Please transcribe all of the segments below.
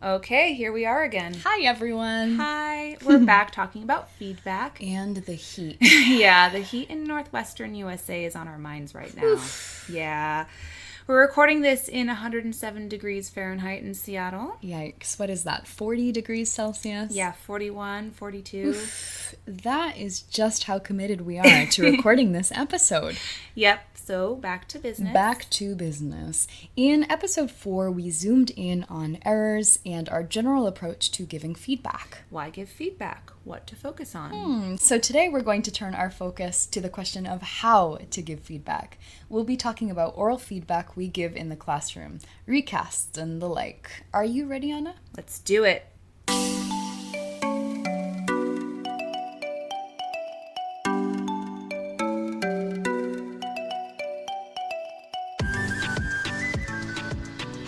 Okay, here we are again. Hi, everyone. Hi, we're back talking about feedback. And the heat. Yeah, the heat in northwestern USA is on our minds right now. Oof. Yeah. We're recording this in 107 degrees Fahrenheit in Seattle. Yikes. What is that? 40 degrees Celsius? Yeah, 41, 42. Oof. That is just how committed we are to recording this episode. Yep, so back to business. Back to business. In episode 4, we zoomed in on errors and our general approach to giving feedback. Why give feedback? What to focus on? So today we're going to turn our focus to the question of how to give feedback. We'll be talking about oral feedback we give in the classroom, recasts, and the like. Are you ready, Anna? Let's do it.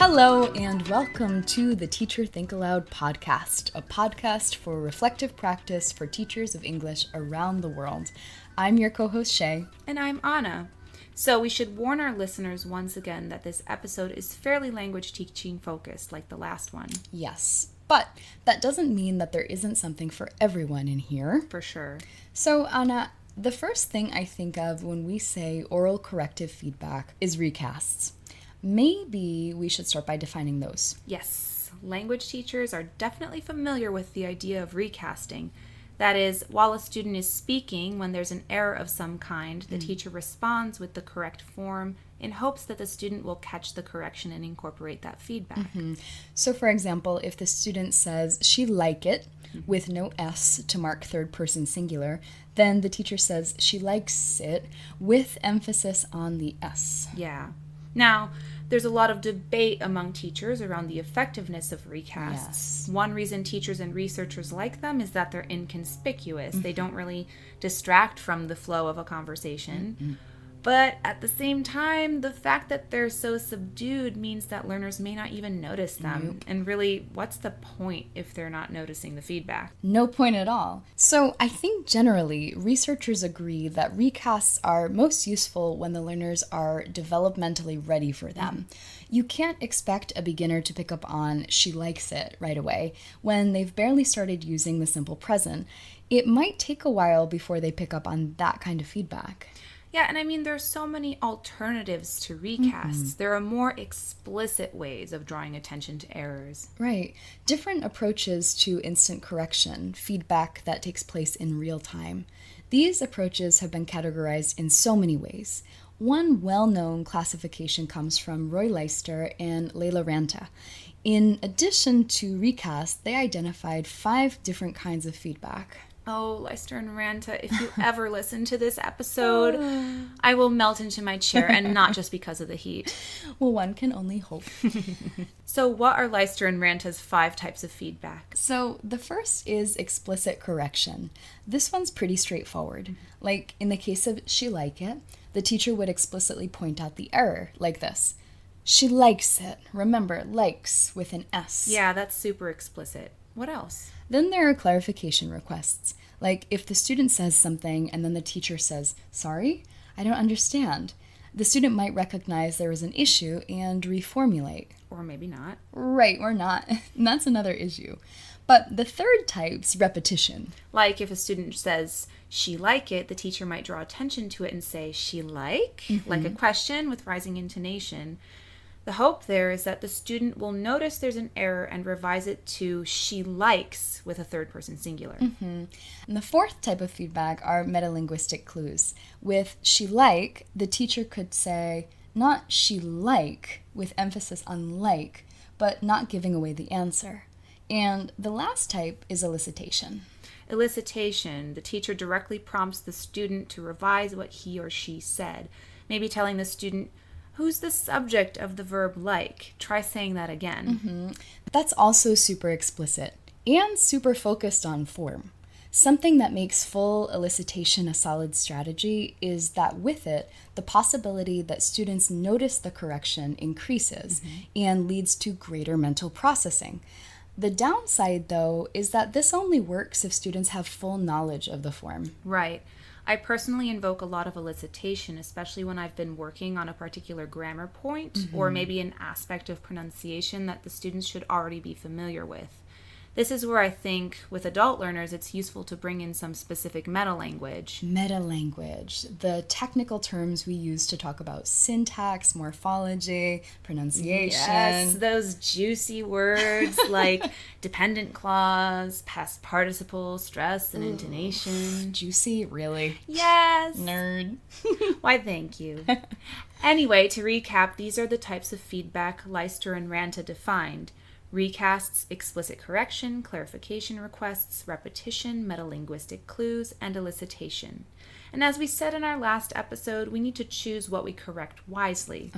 Hello, and welcome to the Teacher Think-Aloud podcast, a podcast for reflective practice for teachers of English around the world. I'm your co-host, Shay. And I'm Anna. So we should warn our listeners once again that this episode is fairly language teaching focused, like the last one. Yes, but that doesn't mean that there isn't something for everyone in here. For sure. So, Anna, the first thing I think of when we say oral corrective feedback is recasts. Maybe we should start by defining those. Yes, language teachers are definitely familiar with the idea of recasting. That is, while a student is speaking, when there's an error of some kind, the teacher responds with the correct form in hopes that the student will catch the correction and incorporate that feedback. So, for example, if the student says, she like it, with no S to mark third person singular, then the teacher says, she likes it, with emphasis on the S. Yeah. Now, there's a lot of debate among teachers around the effectiveness of recasts. Yes. One reason teachers and researchers like them is that they're inconspicuous. They don't really distract from the flow of a conversation. But at the same time, the fact that they're so subdued means that learners may not even notice them. And really, what's the point if they're not noticing the feedback? No point at all. So I think generally, researchers agree that recasts are most useful when the learners are developmentally ready for them. You can't expect a beginner to pick up on she likes it right away when they've barely started using the simple present. It might take a while before they pick up on that kind of feedback. Yeah, and I mean, there's so many alternatives to recasts. There are more explicit ways of drawing attention to errors. Right. Different approaches to instant correction, feedback that takes place in real time. These approaches have been categorized in so many ways. One well-known classification comes from Roy Leister and Leila Ranta. In addition to recast, they identified 5 different kinds of feedback. Oh, Leister and Ranta, if you ever listen to this episode, I will melt into my chair, and not just because of the heat. Well, one can only hope. So what are Leister and Ranta's 5 types of feedback? So the first is explicit correction. This one's pretty straightforward. Like in the case of she like it, the teacher would explicitly point out the error, like this. She likes it. Remember, likes with an S. Yeah, that's super explicit. What else? Then there are clarification requests. Like if the student says something and then the teacher says, sorry, I don't understand. The student might recognize there is an issue and reformulate. Or maybe not. Right, or not. And that's another issue. But the third type's repetition. Like if a student says, she like it, the teacher might draw attention to it and say, she like? Like a question with rising intonation. The hope there is that the student will notice there's an error and revise it to she likes with a third person singular. And the fourth type of feedback are metalinguistic clues. With she like, the teacher could say, not she like, with emphasis on like, but not giving away the answer. And the last type is elicitation. Elicitation, the teacher directly prompts the student to revise what he or she said, maybe telling the student, who's the subject of the verb like? Try saying that again. That's also super explicit and super focused on form. Something that makes full elicitation a solid strategy is that with it, the possibility that students notice the correction increases and leads to greater mental processing. The downside, though, is that this only works if students have full knowledge of the form. Right. I personally invoke a lot of elicitation, especially when I've been working on a particular grammar point or maybe an aspect of pronunciation that the students should already be familiar with. This is where I think with adult learners it's useful to bring in some specific meta-language. Meta-language, the technical terms we use to talk about syntax, morphology, pronunciation. Yes, those juicy words like dependent clause, past participle, stress, and intonation. Juicy, really? Yes. Nerd. Why, thank you. Anyway, to recap, these are the types of feedback Leicester and Ranta defined. Recasts, explicit correction, clarification requests, repetition, metalinguistic clues, and elicitation. And as we said in our last episode, we need to choose what we correct wisely.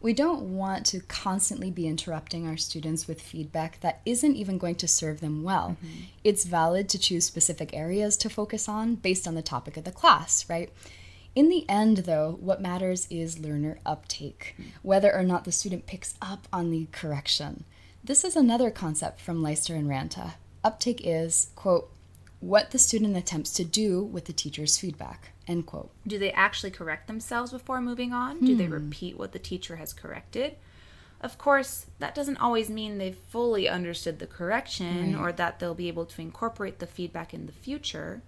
We don't want to constantly be interrupting our students with feedback that isn't even going to serve them well. It's valid to choose specific areas to focus on based on the topic of the class, right? In the end, though, what matters is learner uptake, whether or not the student picks up on the correction. This is another concept from Leicester and Ranta. Uptake is, quote, what the student attempts to do with the teacher's feedback, end quote. Do they actually correct themselves before moving on? Do they repeat what the teacher has corrected? Of course, that doesn't always mean they've fully understood the correction or that they'll be able to incorporate the feedback in the future.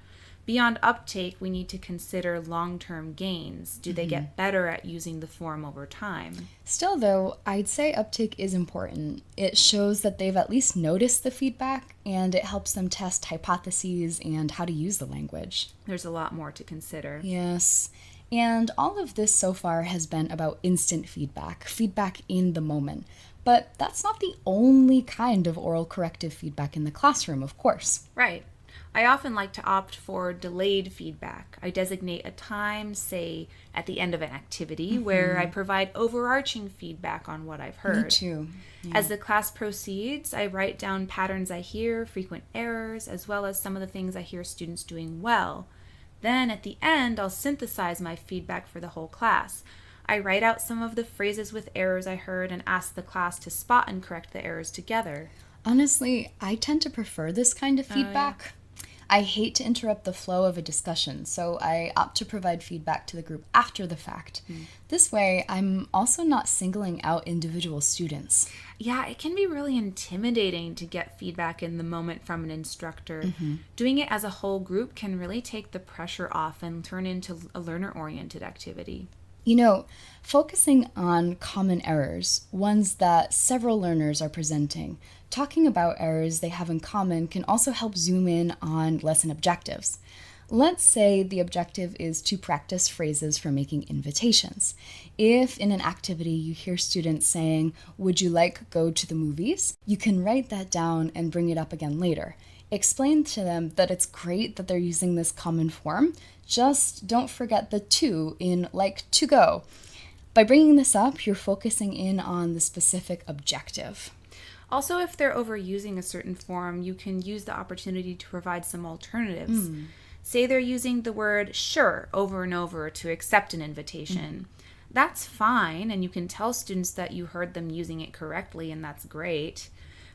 Beyond uptake, we need to consider long-term gains. Do they get better at using the form over time? Still, though, I'd say uptake is important. It shows that they've at least noticed the feedback, and it helps them test hypotheses and how to use the language. There's a lot more to consider. Yes. And all of this so far has been about instant feedback, feedback in the moment. But that's not the only kind of oral corrective feedback in the classroom, of course. Right. I often like to opt for delayed feedback. I designate a time, say, at the end of an activity, where I provide overarching feedback on what I've heard. Me too. Yeah. As the class proceeds, I write down patterns I hear, frequent errors, as well as some of the things I hear students doing well. Then, at the end, I'll synthesize my feedback for the whole class. I write out some of the phrases with errors I heard and ask the class to spot and correct the errors together. Honestly, I tend to prefer this kind of feedback. I hate to interrupt the flow of a discussion, so I opt to provide feedback to the group after the fact. This way, I'm also not singling out individual students. Yeah, it can be really intimidating to get feedback in the moment from an instructor. Doing it as a whole group can really take the pressure off and turn into a learner-oriented activity. You know, focusing on common errors, ones that several learners are presenting, talking about errors they have in common can also help zoom in on lesson objectives. Let's say the objective is to practice phrases for making invitations. If in an activity you hear students saying, "Would you like go to the movies?" you can write that down and bring it up again later. Explain to them that it's great that they're using this common form, just don't forget the to in like to go. By bringing this up, you're focusing in on the specific objective. Also, if they're overusing a certain form, you can use the opportunity to provide some alternatives. Say they're using the word sure over and over to accept an invitation. That's fine, and you can tell students that you heard them using it correctly, and that's great.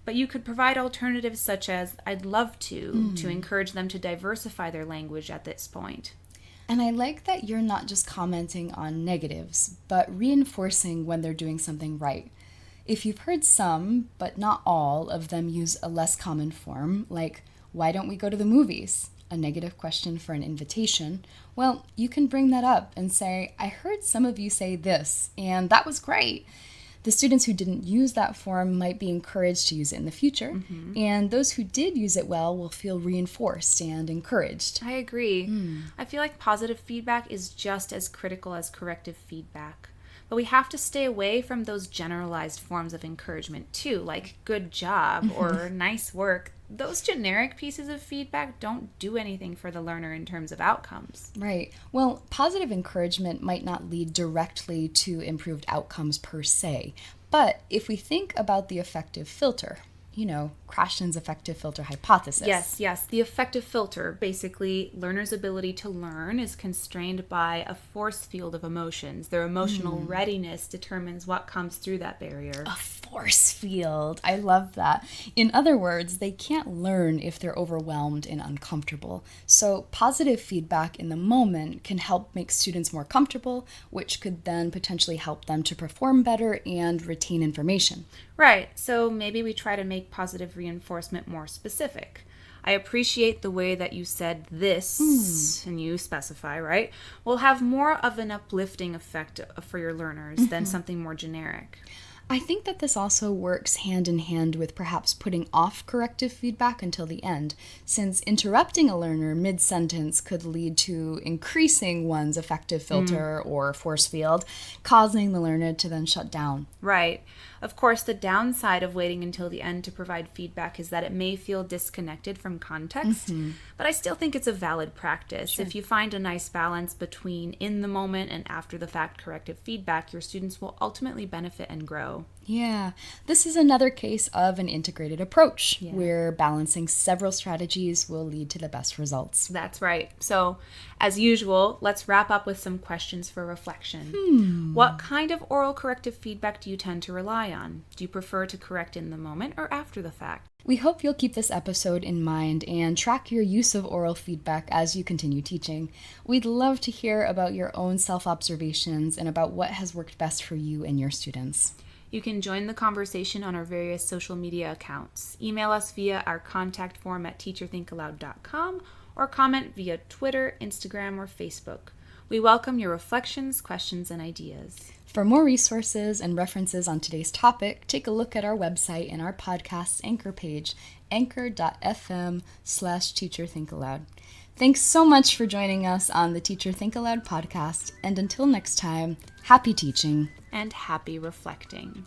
But you could provide alternatives such as I'd love to encourage them to diversify their language at this point. And I like that you're not just commenting on negatives, but reinforcing when they're doing something right. If you've heard some, but not all, of them use a less common form, like, why don't we go to the movies? A negative question for an invitation, well, you can bring that up and say, I heard some of you say this, and that was great. The students who didn't use that form might be encouraged to use it in the future, and those who did use it well will feel reinforced and encouraged. I agree. I feel like positive feedback is just as critical as corrective feedback. But we have to stay away from those generalized forms of encouragement too, like good job or nice work. Those generic pieces of feedback don't do anything for the learner in terms of outcomes. Right. Well, positive encouragement might not lead directly to improved outcomes per se, but if we think about the effective filter, Krashen's effective filter hypothesis. Yes. The effective filter, basically, learners' ability to learn is constrained by a force field of emotions. Their emotional readiness determines what comes through that barrier. A force field. I love that. In other words, they can't learn if they're overwhelmed and uncomfortable. So positive feedback in the moment can help make students more comfortable, which could then potentially help them to perform better and retain information. Right. So maybe we try to make positive reinforcement more specific. I appreciate the way that you said this, and you specify, right? Will have more of an uplifting effect for your learners than something more generic. I think that this also works hand in hand with perhaps putting off corrective feedback until the end, since interrupting a learner mid-sentence could lead to increasing one's effective filter or force field, causing the learner to then shut down. Right. Of course, the downside of waiting until the end to provide feedback is that it may feel disconnected from context, but I still think it's a valid practice. Sure. If you find a nice balance between in the moment and after the fact corrective feedback, your students will ultimately benefit and grow. Yeah, this is another case of an integrated approach where balancing several strategies will lead to the best results. That's right. So, as usual, let's wrap up with some questions for reflection. What kind of oral corrective feedback do you tend to rely on? Do you prefer to correct in the moment or after the fact? We hope you'll keep this episode in mind and track your use of oral feedback as you continue teaching. We'd love to hear about your own self-observations and about what has worked best for you and your students. You can join the conversation on our various social media accounts. Email us via our contact form at teacherthinkaloud.com or comment via Twitter, Instagram, or Facebook. We welcome your reflections, questions, and ideas. For more resources and references on today's topic, take a look at our website and our podcast's anchor page, anchor.fm/teacherthinkaloud. Thanks so much for joining us on the Teacher Think Aloud podcast, and until next time, happy teaching. And happy reflecting.